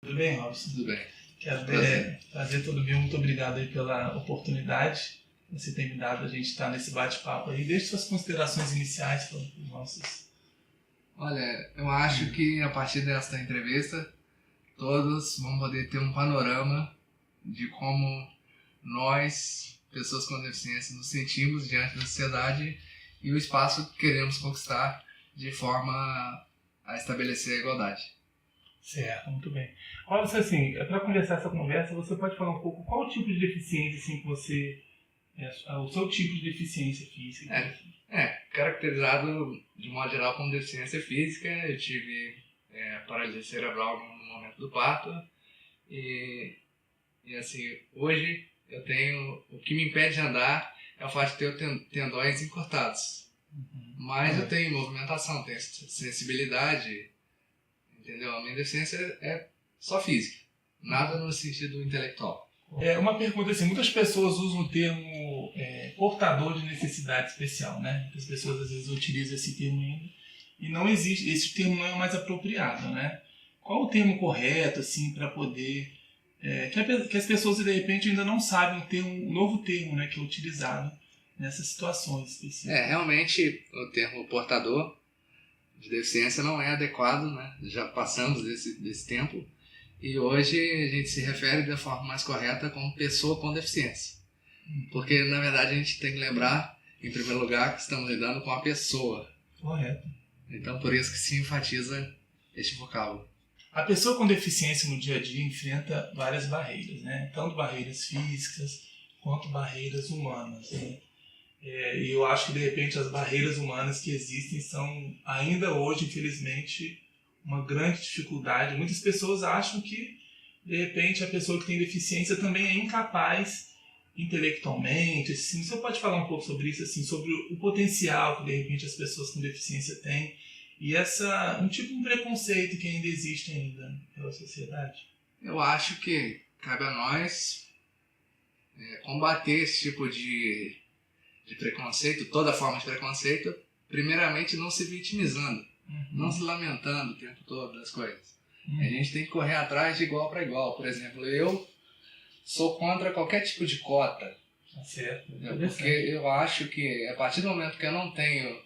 Tudo bem, Robson? Tudo bem. Quero Prazer. fazer todo mundo muito obrigado aí pela oportunidade que você tem me dado a gente estar nesse bate-papo aí. Deixe suas considerações iniciais para os nossos... Olha, eu acho que a partir desta entrevista, todos vão poder ter um panorama de como nós, pessoas com deficiência, nos sentimos diante da sociedade e o espaço que queremos conquistar de forma a estabelecer a igualdade. Certo, muito bem. Robson, assim, para começar essa conversa, você pode falar um pouco qual o tipo de deficiência assim, que você... o seu tipo de deficiência física? Caracterizado de modo geral como deficiência física, eu tive paralisia cerebral no momento do parto e assim, hoje eu tenho, o que me impede de andar é o fato de ter tendões encurtados, mas eu tenho movimentação, tenho sensibilidade, entendeu? A minha deficiência é só física, nada no sentido intelectual. Uma pergunta assim, muitas pessoas usam o termo portador de necessidade especial, né? Muitas pessoas às vezes utilizam esse termo ainda e não existe, esse termo não é mais apropriado, né? Qual o termo correto assim para poder que as pessoas de repente ainda não sabem ter um novo termo, né, que é utilizado nessas situações específicas? Realmente o termo portador de deficiência não é adequado, né? Já passamos desse tempo e hoje a gente se refere da forma mais correta como pessoa com deficiência. Porque, na verdade, a gente tem que lembrar, em primeiro lugar, que estamos lidando com a pessoa. Correto. Então, por isso que se enfatiza este vocábulo. A pessoa com deficiência no dia a dia enfrenta várias barreiras, né? Tanto barreiras físicas quanto barreiras humanas, né? E eu acho que, de repente, as barreiras humanas que existem são, ainda hoje, infelizmente, uma grande dificuldade. Muitas pessoas acham que, de repente, a pessoa que tem deficiência também é incapaz intelectualmente, assim. Você pode falar um pouco sobre isso, assim, sobre o potencial que de repente as pessoas com deficiência têm e um tipo de preconceito que ainda existe ainda pela sociedade? Eu acho que cabe a nós combater esse tipo de preconceito, toda forma de preconceito, primeiramente não se vitimizando, não se lamentando o tempo todo das coisas. A gente tem que correr atrás de igual para igual. Por exemplo, eu sou contra qualquer tipo de cota. Certo. Porque eu acho que a partir do momento que eu não tenho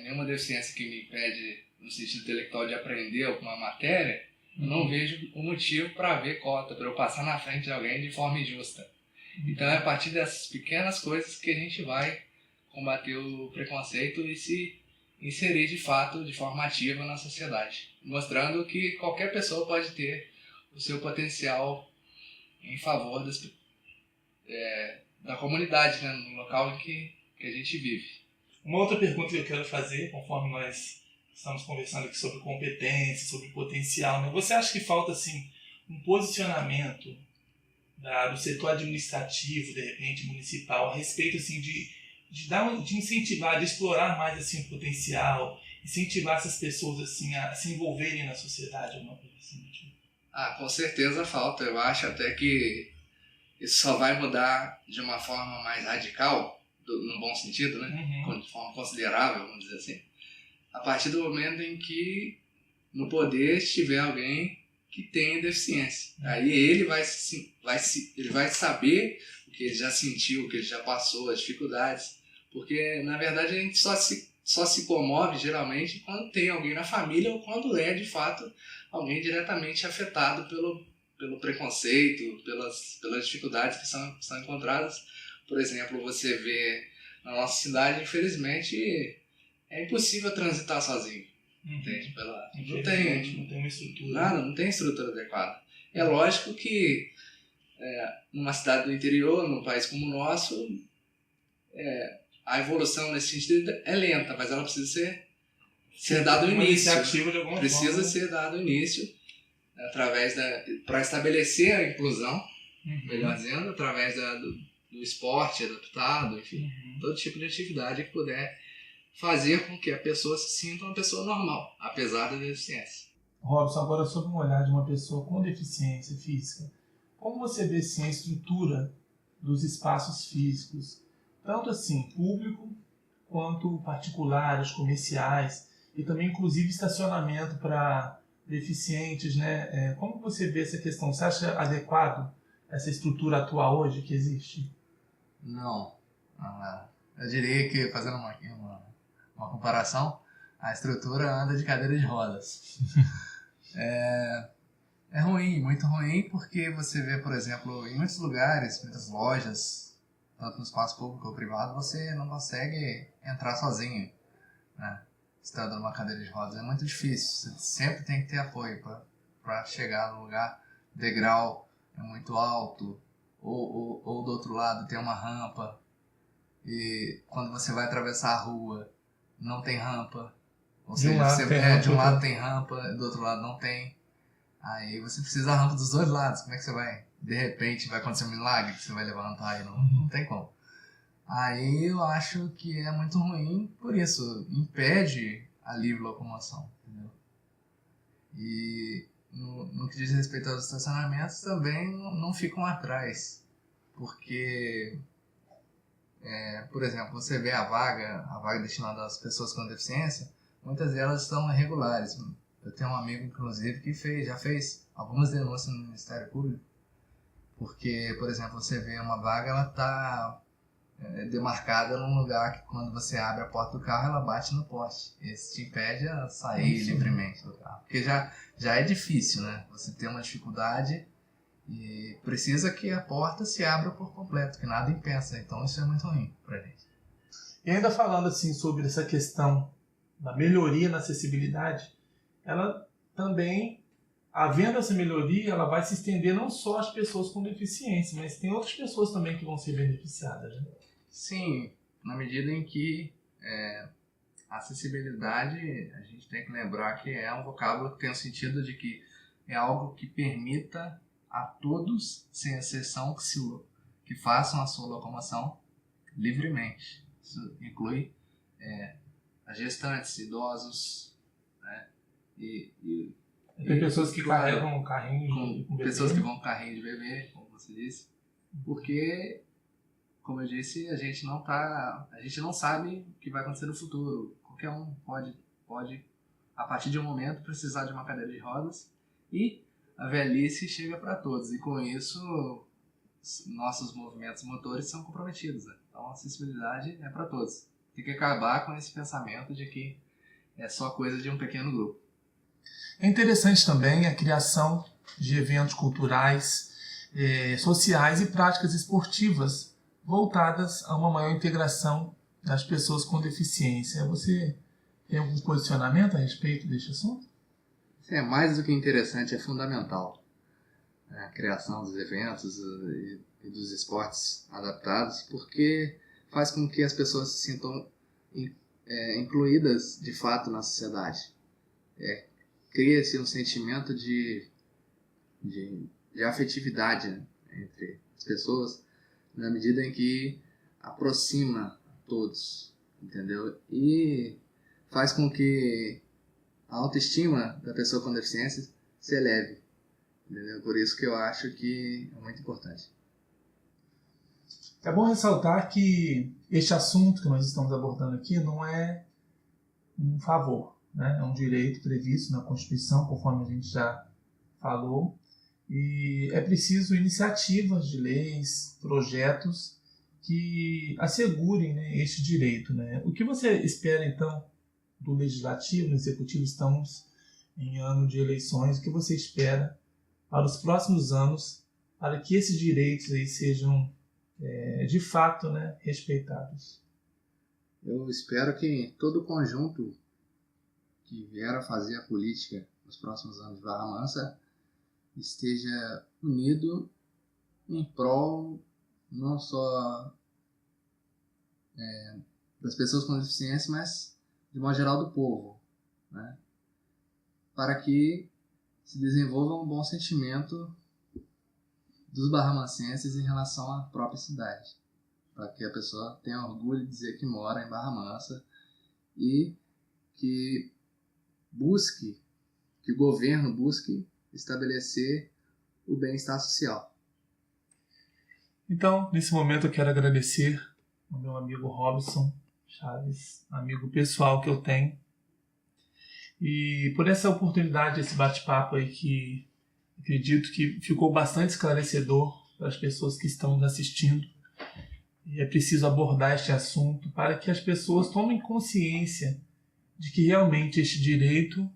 nenhuma deficiência que me impede, no sentido intelectual, de aprender alguma matéria, eu não vejo o motivo para haver cota, para eu passar na frente de alguém de forma injusta. Então é a partir dessas pequenas coisas que a gente vai combater o preconceito e se inserir de fato de forma ativa na sociedade, mostrando que qualquer pessoa pode ter o seu potencial em favor da comunidade, né, no local em que a gente vive. Uma outra pergunta que eu quero fazer, conforme nós estamos conversando aqui sobre competência, sobre potencial, né? Você acha que falta assim, um posicionamento do setor administrativo, de repente municipal, a respeito assim, de incentivar, de explorar mais assim, o potencial, incentivar essas pessoas assim, a se envolverem na sociedade? Alguma coisa assim? Com certeza falta. Eu acho até que isso só vai mudar de uma forma mais radical, no bom sentido, né? De forma considerável, vamos dizer assim, a partir do momento em que no poder estiver alguém que tenha deficiência. Aí ele vai saber o que ele já sentiu, o que ele já passou, as dificuldades, porque na verdade a gente só se comove geralmente quando tem alguém na família ou quando é de fato alguém diretamente afetado pelo preconceito, pelas dificuldades que são encontradas. Por exemplo, você vê na nossa cidade, infelizmente, é impossível transitar sozinho. Entende? Não tem uma estrutura. Nada, não tem estrutura adequada. É lógico que numa cidade do interior, num país como o nosso, a evolução nesse sentido é lenta, mas ela precisa ser dado o início. Precisa ser dado o início para estabelecer a inclusão, melhor dizendo, através do esporte adaptado, enfim, todo tipo de atividade que puder fazer com que a pessoa se sinta uma pessoa normal, apesar da deficiência. Robson, agora sob um olhar de uma pessoa com deficiência física, como você vê assim, a estrutura dos espaços físicos, tanto assim público quanto particulares, comerciais, e também inclusive estacionamento para deficientes, né? Como você vê essa questão? Você acha adequado essa estrutura atual hoje que existe? Não. Eu diria que, fazendo uma comparação, a estrutura anda de cadeira de rodas. É ruim, muito ruim, porque você vê, por exemplo, em muitos lugares, muitas lojas, tanto no espaço público ou privado, você não consegue entrar sozinho, né? Estando numa cadeira de rodas. É muito difícil. Você sempre tem que ter apoio para chegar no lugar. O degrau é muito alto, ou do outro lado tem uma rampa. E quando você vai atravessar a rua, não tem rampa. Ou De um seja, lado tem rampa, de um lado tem rampa, do outro lado não tem. Aí você precisa da rampa dos dois lados. Como é que você vai? De repente vai acontecer um milagre que você vai levantar e não tem como. Aí eu acho que é muito ruim por isso. Impede a livre locomoção, entendeu? E no que diz respeito aos estacionamentos também não ficam atrás. Porque, por exemplo, você vê a vaga destinada às pessoas com deficiência, muitas delas estão irregulares. Eu tenho um amigo, inclusive, que já fez algumas denúncias no Ministério Público, porque, por exemplo, você vê uma vaga, ela está demarcada num lugar que quando você abre a porta do carro, ela bate no poste. Isso te impede a sair livremente do carro. Porque já é difícil, né? Você tem uma dificuldade e precisa que a porta se abra por completo, que nada impeça. Então isso é muito ruim pra gente. E ainda falando assim sobre essa questão da melhoria na acessibilidade, ela também, havendo essa melhoria, ela vai se estender não só às pessoas com deficiência, mas tem outras pessoas também que vão ser beneficiadas, né? Sim, na medida em que a acessibilidade, a gente tem que lembrar que é um vocábulo que tem o sentido de que é algo que permita a todos, sem exceção, que façam a sua locomoção livremente. Isso inclui as gestantes, idosos, né? Tem pessoas que carregam um carrinho com pessoas que vão com carrinho de bebê, como você disse, porque, como eu disse, a gente não sabe o que vai acontecer no futuro. Qualquer um pode a partir de um momento precisar de uma cadeira de rodas, e a velhice chega para todos, e com isso nossos movimentos motores são comprometidos, né? Então a acessibilidade é para todos. Tem que acabar com esse pensamento de que é só coisa de um pequeno grupo. É interessante também a criação de eventos culturais, sociais e práticas esportivas voltadas a uma maior integração das pessoas com deficiência. Você tem algum posicionamento a respeito deste assunto? Isso é mais do que interessante, é fundamental. A criação dos eventos e dos esportes adaptados, porque faz com que as pessoas se sintam incluídas de fato na sociedade. Cria-se um sentimento de afetividade, né, entre as pessoas, na medida em que aproxima todos, entendeu? E faz com que a autoestima da pessoa com deficiência se eleve, entendeu? Por isso que eu acho que é muito importante. É bom ressaltar que este assunto que nós estamos abordando aqui não é um favor, né? É um direito previsto na Constituição, conforme a gente já falou, e é preciso iniciativas de leis, projetos que assegurem, né, este direito, né? O que você espera, então, do Legislativo, do Executivo? Estamos em ano de eleições. O que você espera para os próximos anos para que esses direitos aí sejam, de fato, né, respeitados? Eu espero que todo o conjunto que vier a fazer a política nos próximos anos de Barra Mansa esteja unido em prol não só das pessoas com deficiência, mas de modo geral do povo, né? Para que se desenvolva um bom sentimento dos barramancenses em relação à própria cidade, para que a pessoa tenha orgulho de dizer que mora em Barra Mansa e que o governo busque estabelecer o bem-estar social. Então, nesse momento eu quero agradecer ao meu amigo Robson Chaves, amigo pessoal que eu tenho, E por essa oportunidade, esse bate-papo aí que acredito que ficou bastante esclarecedor para as pessoas que estão nos assistindo. E é preciso abordar este assunto para que as pessoas tomem consciência de que realmente este direito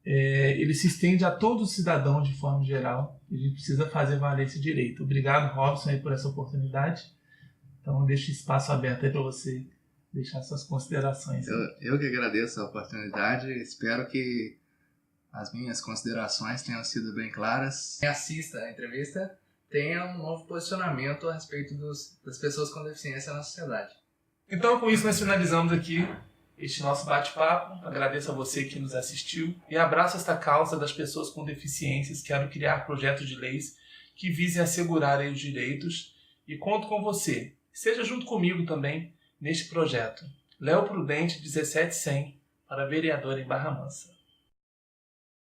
ele se estende a todos os cidadãos de forma geral. E a gente precisa fazer valer esse direito. Obrigado, Robson, aí, por essa oportunidade. Então, eu deixo espaço aberto aí para você deixar suas considerações. Eu que agradeço a oportunidade. Espero que as minhas considerações tenham sido bem claras. Quem assista a entrevista tenha um novo posicionamento a respeito das pessoas com deficiência na sociedade. Então, com isso, nós finalizamos aqui este nosso bate-papo. Agradeço a você que nos assistiu e abraço esta causa das pessoas com deficiências. Quero criar projetos de leis que visem assegurar aí os direitos e conto com você. Esteja junto comigo também neste projeto. Léo Prudente, 17100, para vereador em Barra Mansa.